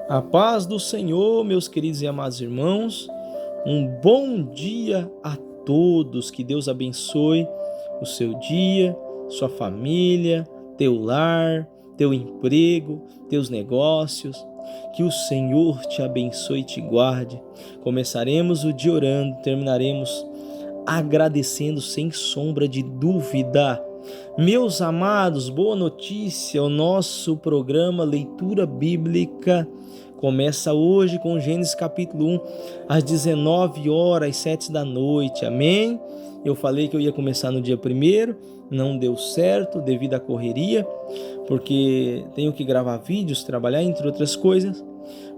A paz do Senhor, meus queridos e amados irmãos, um bom dia a todos, que Deus abençoe o seu dia, sua família, teu lar, teu emprego, teus negócios, que o Senhor te abençoe e te guarde. Começaremos o dia orando, terminaremos agradecendo sem sombra de dúvida. Meus amados, boa notícia, o nosso programa Leitura Bíblica começa hoje com Gênesis capítulo 1, às 19 horas, 7 da noite, amém? Eu falei que eu ia começar no dia 1º, não deu certo devido à correria, porque tenho que gravar vídeos, trabalhar, entre outras coisas,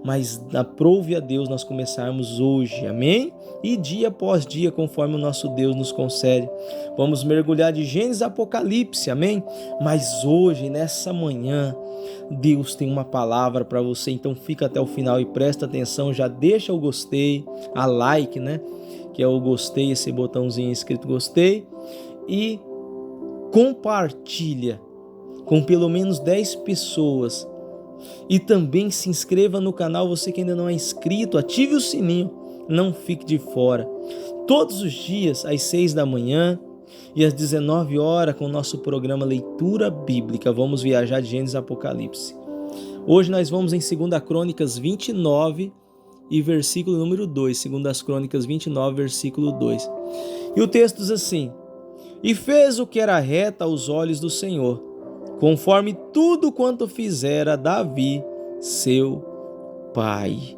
mas aprove a Deus nós começarmos hoje, amém? E dia após dia, conforme o nosso Deus nos concede. Vamos mergulhar de Gênesis a Apocalipse, amém? Mas hoje, nessa manhã, Deus tem uma palavra para você, então fica até o final e presta atenção, já deixa o gostei, a like, né? Que é o gostei, esse botãozinho escrito gostei, e compartilha com pelo menos 10 pessoas. E também se inscreva no canal, você que ainda não é inscrito, ative o sininho, não fique de fora. Todos os dias, às 6 da manhã e às 19 horas, com o nosso programa Leitura Bíblica, vamos viajar de Gênesis a Apocalipse. Hoje nós vamos em 2 Crônicas 29 e versículo número 2, 2 Crônicas 29, versículo 2. E o texto diz assim: E fez o que era reto aos olhos do Senhor, conforme tudo quanto fizera Davi, seu pai.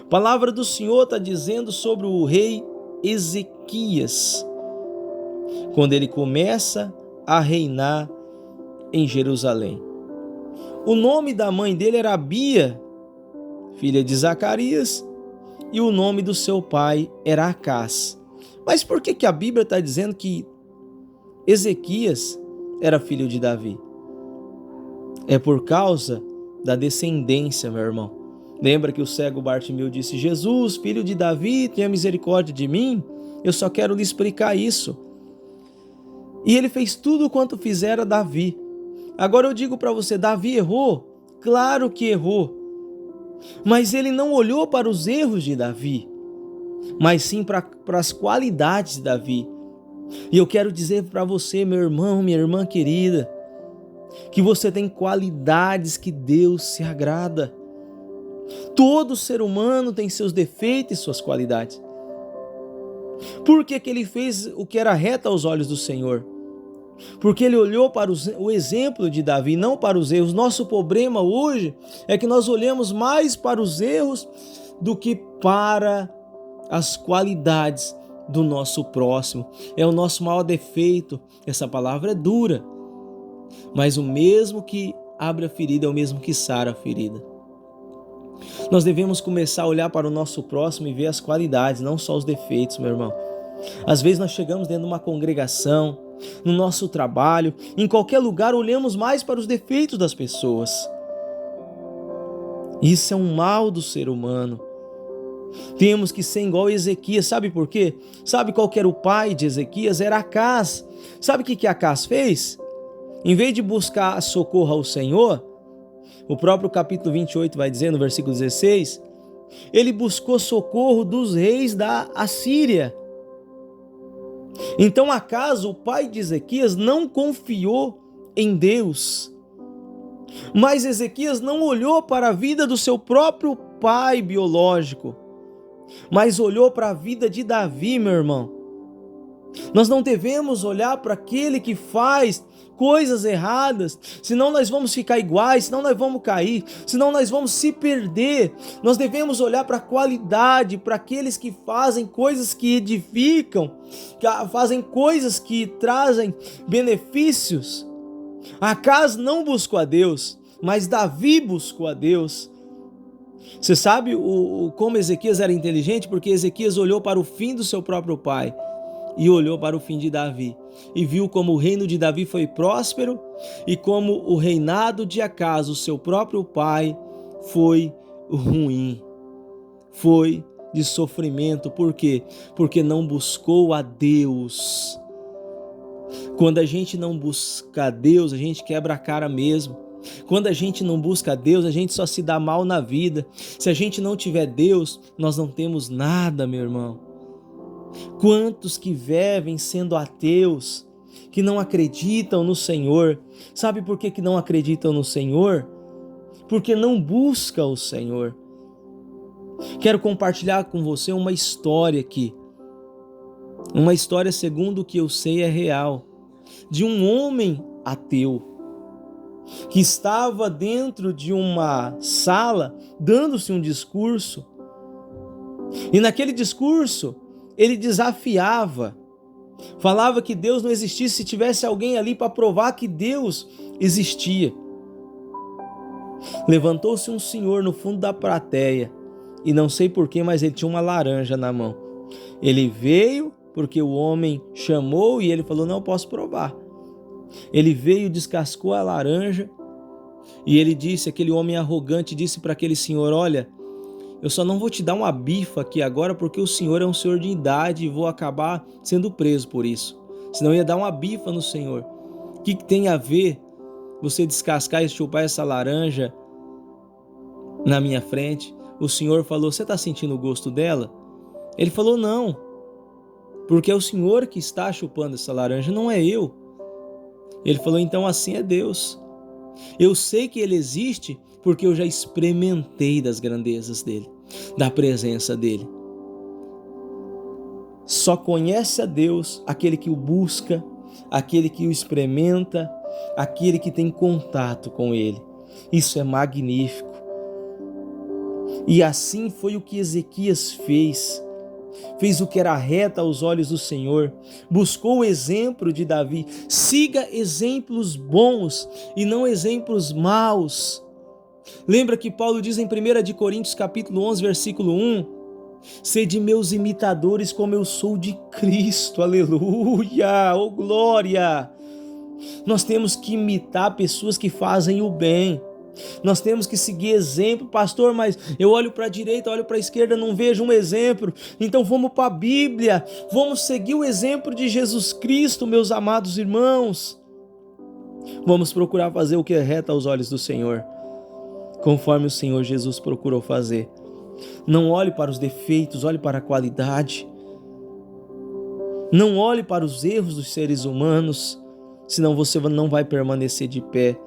A palavra do Senhor está dizendo sobre o rei Ezequias, quando ele começa a reinar em Jerusalém. O nome da mãe dele era Abia, filha de Zacarias, e o nome do seu pai era Acás. Mas por que a Bíblia está dizendo que Ezequias era filho de Davi? É por causa da descendência, meu irmão. Lembra que o cego Bartimeu disse: Jesus, filho de Davi, tenha misericórdia de mim? Eu só quero lhe explicar isso. E ele fez tudo quanto fizera Davi. Agora eu digo para você, Davi errou? Claro que errou. Mas ele não olhou para os erros de Davi, mas sim para as qualidades de Davi. E eu quero dizer para você, meu irmão, minha irmã querida, que você tem qualidades que Deus se agrada. Todo ser humano tem seus defeitos e suas qualidades. Por que ele fez o que era reto aos olhos do Senhor? Porque ele olhou para o exemplo de Davi, não para os erros. Nosso problema hoje é que nós olhamos mais para os erros do que para as qualidades do nosso próximo. É o nosso maior defeito. Essa palavra é dura, mas o mesmo que abre a ferida é o mesmo que sara a ferida. Nós devemos começar a olhar para o nosso próximo e ver as qualidades, não só os defeitos, meu irmão. Às vezes nós chegamos dentro de uma congregação, no nosso trabalho, em qualquer lugar, olhamos mais para os defeitos das pessoas. Isso é um mal do ser humano. Temos que ser igual a Ezequias. Sabe por quê? Sabe qual que era o pai de Ezequias? Era Acás. Sabe o que Acás fez? Em vez de buscar socorro ao Senhor, o próprio capítulo 28 vai dizer no versículo 16, ele buscou socorro dos reis da Assíria. Então, acaso o pai de Ezequias não confiou em Deus? Mas Ezequias não olhou para a vida do seu próprio pai biológico, mas olhou para a vida de Davi, meu irmão. Nós não devemos olhar para aquele que faz coisas erradas, senão nós vamos ficar iguais, senão nós vamos cair, senão nós vamos se perder. Nós devemos olhar para a qualidade, para aqueles que fazem coisas que edificam, que fazem coisas que trazem benefícios. Acás não buscou a Deus, mas Davi buscou a Deus. Você sabe como Ezequias era inteligente? Porque Ezequias olhou para o fim do seu próprio pai e olhou para o fim de Davi, e viu como o reino de Davi foi próspero e como o reinado de Acás, o seu próprio pai, foi ruim, foi de sofrimento. Por quê? Porque não buscou a Deus. Quando a gente não busca a Deus, a gente quebra a cara mesmo. Quando a gente não busca Deus, a gente só se dá mal na vida. Se a gente não tiver Deus, nós não temos nada, meu irmão. Quantos que vivem sendo ateus, que não acreditam no Senhor? Sabe por que não acreditam no Senhor? Porque não buscam o Senhor. Quero compartilhar com você uma história aqui. Uma história, segundo o que eu sei, é real. De um homem ateu que estava dentro de uma sala dando-se um discurso. E naquele discurso ele desafiava, falava que Deus não existisse se tivesse alguém ali para provar que Deus existia. Levantou-se um senhor no fundo da plateia e não sei porquê, mas ele tinha uma laranja na mão. Ele veio porque o homem chamou e ele falou: não, posso provar. Ele veio, descascou a laranja e ele disse, aquele homem arrogante disse para aquele senhor: olha, eu só não vou te dar uma bifa aqui agora porque o senhor é um senhor de idade e vou acabar sendo preso por isso. Senão eu ia dar uma bifa no senhor. O que tem a ver você descascar e chupar essa laranja na minha frente? O senhor falou: você está sentindo o gosto dela? Ele falou: não, porque é o senhor que está chupando essa laranja, não é eu. Ele falou: então assim é Deus. Eu sei que ele existe porque eu já experimentei das grandezas dele, da presença dele. Só conhece a Deus aquele que o busca, aquele que o experimenta, aquele que tem contato com ele. Isso é magnífico. E assim foi o que Ezequias fez. Fez o que era reto aos olhos do Senhor, buscou o exemplo de Davi. Siga exemplos bons e não exemplos maus. Lembra que Paulo diz em 1 Coríntios capítulo 11, versículo 1: sede meus imitadores como eu sou de Cristo. Aleluia, oh glória! Nós temos que imitar pessoas que fazem o bem. Nós temos que seguir exemplo. Pastor, mas eu olho para a direita, olho para a esquerda, não vejo um exemplo. Então vamos para a Bíblia, vamos seguir o exemplo de Jesus Cristo, meus amados irmãos. Vamos procurar fazer o que é reto aos olhos do Senhor, conforme o Senhor Jesus procurou fazer. Não olhe para os defeitos, olhe para a qualidade. Não olhe para os erros dos seres humanos, senão você não vai permanecer de pé.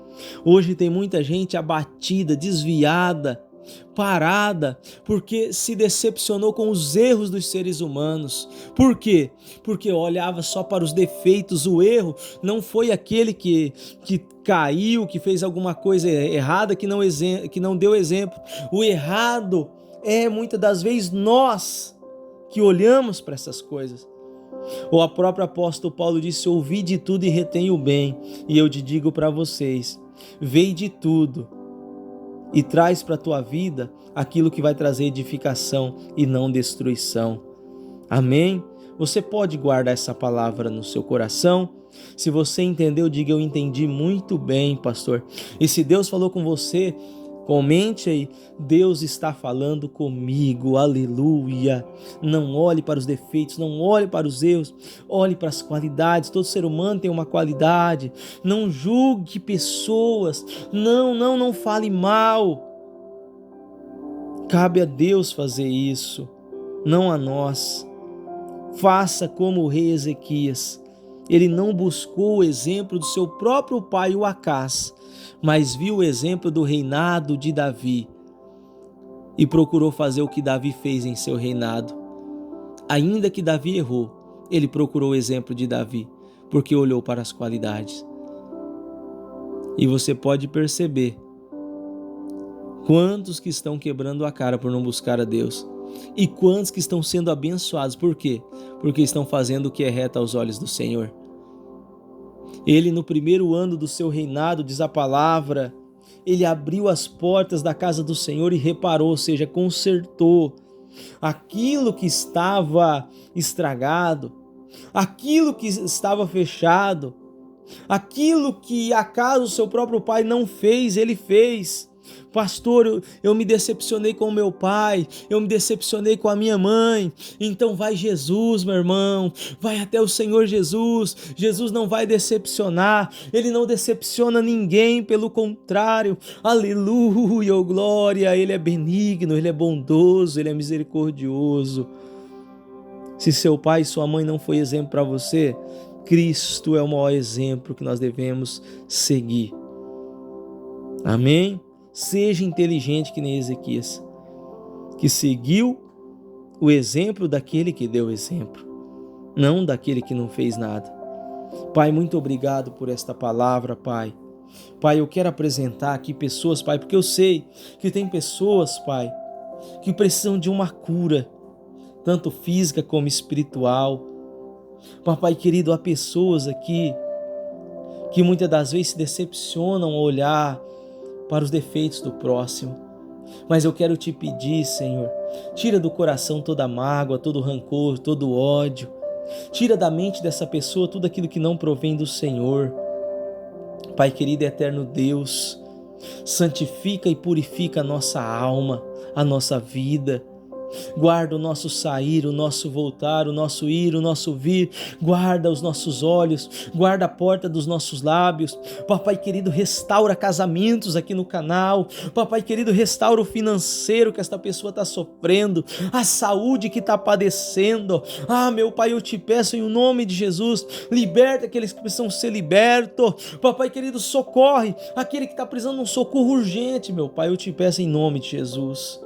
Hoje tem muita gente abatida, desviada, parada, porque se decepcionou com os erros dos seres humanos. Por quê? Porque olhava só para os defeitos. O erro não foi aquele que caiu, que fez alguma coisa errada, que não deu exemplo. O errado é muitas das vezes nós que olhamos para essas coisas. O próprio apóstolo Paulo disse: ouvi de tudo e retém o bem. E eu te digo para vocês, vê de tudo e traz para a tua vida aquilo que vai trazer edificação e não destruição. Amém? Você pode guardar essa palavra no seu coração. Se você entendeu, diga: eu entendi muito bem, pastor. E se Deus falou com você, comente aí: Deus está falando comigo, aleluia. Não olhe para os defeitos, não olhe para os erros, olhe para as qualidades. Todo ser humano tem uma qualidade. Não julgue pessoas, não fale mal. Cabe a Deus fazer isso, não a nós. Faça como o rei Ezequias. Ele não buscou o exemplo do seu próprio pai, o Acás, mas viu o exemplo do reinado de Davi e procurou fazer o que Davi fez em seu reinado. Ainda que Davi errou, ele procurou o exemplo de Davi, porque olhou para as qualidades. E você pode perceber quantos que estão quebrando a cara por não buscar a Deus e quantos que estão sendo abençoados. Por quê? Porque estão fazendo o que é reto aos olhos do Senhor. Ele, no primeiro ano do seu reinado, diz a palavra, ele abriu as portas da casa do Senhor e reparou, ou seja, consertou aquilo que estava estragado, aquilo que estava fechado, aquilo que acaso o seu próprio pai não fez, ele fez. Pastor, eu me decepcionei com o meu pai, eu me decepcionei com a minha mãe. Então vai Jesus, meu irmão, vai até o Senhor Jesus. Jesus não vai decepcionar, Ele não decepciona ninguém, pelo contrário, aleluia, oh glória, Ele é benigno, Ele é bondoso, Ele é misericordioso. Se seu pai e sua mãe não foi exemplo para você, Cristo é o maior exemplo que nós devemos seguir. Amém? Seja inteligente que nem Ezequias, que seguiu o exemplo daquele que deu exemplo, não daquele que não fez nada. Pai, muito obrigado por esta palavra, Pai. Pai, eu quero apresentar aqui pessoas, Pai, porque eu sei que tem pessoas, Pai, que precisam de uma cura, tanto física como espiritual. Papai querido, há pessoas aqui que muitas das vezes se decepcionam ao olhar para os defeitos do próximo. Mas eu quero te pedir, Senhor, tira do coração toda mágoa, todo rancor, todo ódio. Tira da mente dessa pessoa tudo aquilo que não provém do Senhor. Pai querido e eterno Deus, santifica e purifica a nossa alma, a nossa vida. Guarda o nosso sair, o nosso voltar, o nosso ir, o nosso vir. Guarda os nossos olhos, guarda a porta dos nossos lábios. Papai querido, restaura casamentos aqui no canal. Papai querido, restaura o financeiro que esta pessoa está sofrendo, a saúde que está padecendo. Meu Pai, eu te peço em nome de Jesus, liberta aqueles que precisam ser libertos. Papai querido, socorre aquele que está precisando de um socorro urgente, meu Pai, eu te peço em nome de Jesus.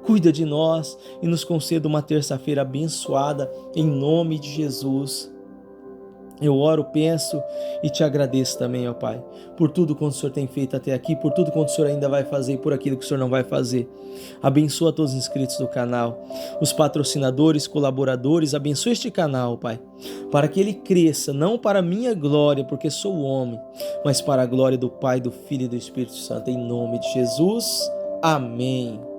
Cuida de nós e nos conceda uma terça-feira abençoada em nome de Jesus. Eu oro, penso e te agradeço também, ó Pai, por tudo quanto o Senhor tem feito até aqui, por tudo quanto o Senhor ainda vai fazer e por aquilo que o Senhor não vai fazer. Abençoa todos os inscritos do canal, os patrocinadores, colaboradores, abençoa este canal, Pai, para que ele cresça, não para a minha glória, porque sou homem, mas para a glória do Pai, do Filho e do Espírito Santo, em nome de Jesus. Amém.